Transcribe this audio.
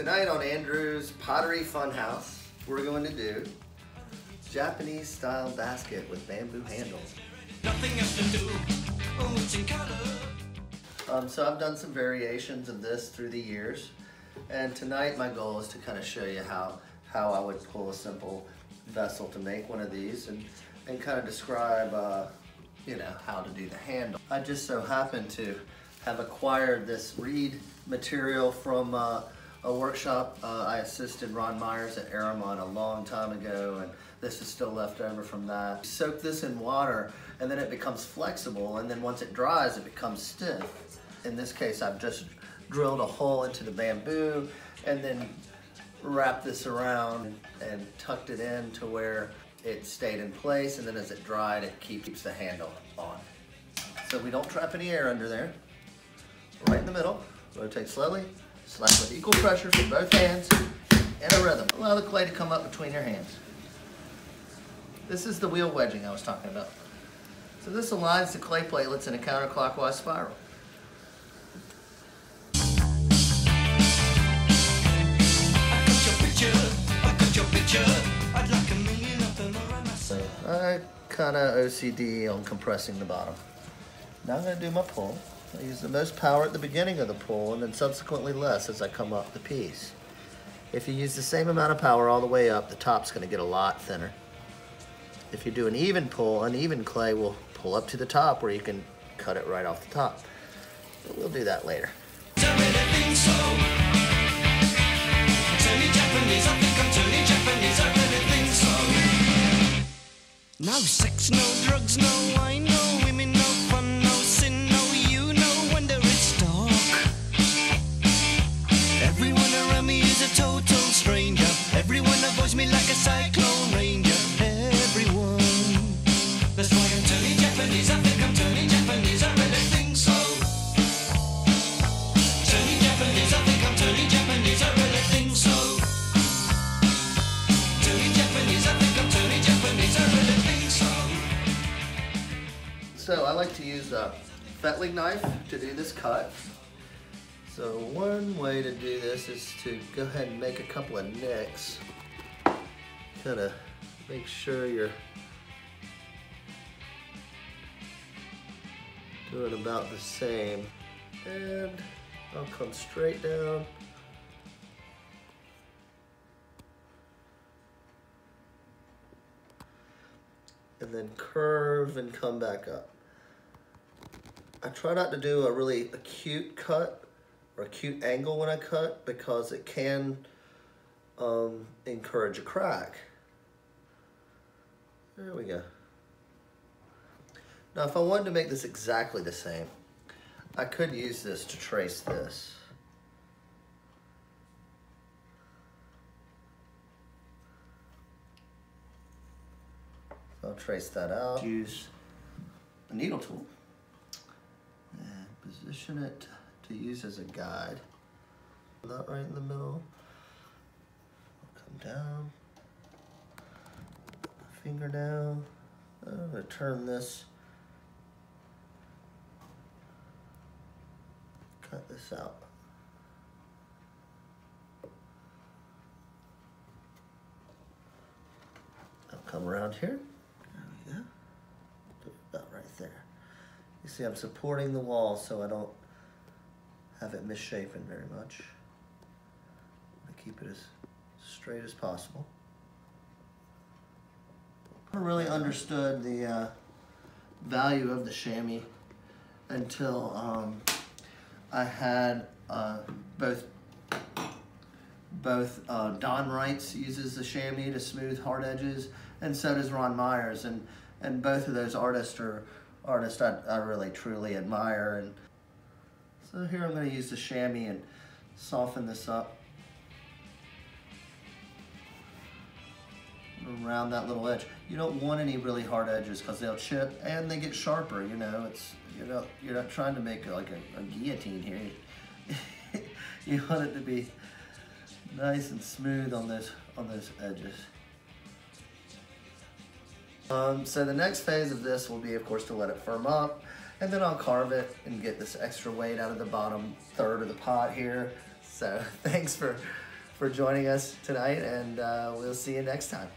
tonight on Andrew's Pottery Funhouse, we're going to do Japanese style basket with bamboo handles. Nothing else to do. Oh, it's in color. So I've done some variations of this through the years, and tonight my goal is to kind of show you how I would pull a simple vessel to make one of these and kind of describe you know, how to do the handle. I just so happen to have acquired this reed material from a workshop. I assisted Ron Myers at Aramon a long time ago, and this is still left over from that. Soak this in water and then it becomes flexible, and then once it dries it becomes stiff. In this case I've just drilled a hole into the bamboo and then wrapped this around and tucked it in to where it stayed in place, and then as it dried it keeps the handle on. So we don't trap any air under there. Right in the middle, rotate slowly, slap with equal pressure from both hands in a rhythm. Allow the clay to come up between your hands. This is the wheel wedging I was talking about. So this aligns the clay platelets in a counterclockwise spiral. So I kind of OCD on compressing the bottom. Now I'm going to do my pull. I use the most power at the beginning of the pull and then subsequently less as I come up the piece. If you use the same amount of power all the way up, the top's going to get a lot thinner. If you do an even pull, uneven clay will pull up to the top where you can cut it right off the top. But we'll do that later. No sex, no drugs, no wine, no women, no fun, no sin, no you, no wonder it's dark. Everyone around me is a total stranger. Everyone avoids me like a cyclone ranger. Everyone. That's why I'm turning Japanese. I think I'm turning Japanese. I really think so. Turning Japanese. I think I'm turning Japanese. I really think so. Turning Japanese. I think I'm turning Japanese. I really think so. So I like to use a fettling knife to do this cut. So one way to do this is to go ahead and make a couple of nicks. Kind of make sure you're doing about the same. And I'll come straight down. And then curve and come back up. I try not to do a really acute cut or acute angle when I cut, because it can encourage a crack. There we go. Now if I wanted to make this exactly the same, I could use this to trace this. I'll trace that out. Use a needle tool and position it to use as a guide. That right in the middle. I'll come down, put my finger down. I'm going to turn this, cut this out. I'll come around here. There we go. About right there. You see I'm supporting the wall so I don't have it misshapen very much. I keep it as straight as possible. I really understood the value of the chamois until I had both Don Wrights uses the chamois to smooth hard edges, and so does Ron Myers, and both of those artists are artists I really truly admire. And so here I'm going to use the chamois and soften this up around that little edge. You don't want any really hard edges because they'll chip and they get sharper. You know, it's you're not trying to make like a guillotine here. You want it to be nice and smooth on those edges. So the next phase of this will be, of course, to let it firm up, and then I'll carve it and get this extra weight out of the bottom third of the pot here. So thanks for for joining us tonight, and we'll see you next time.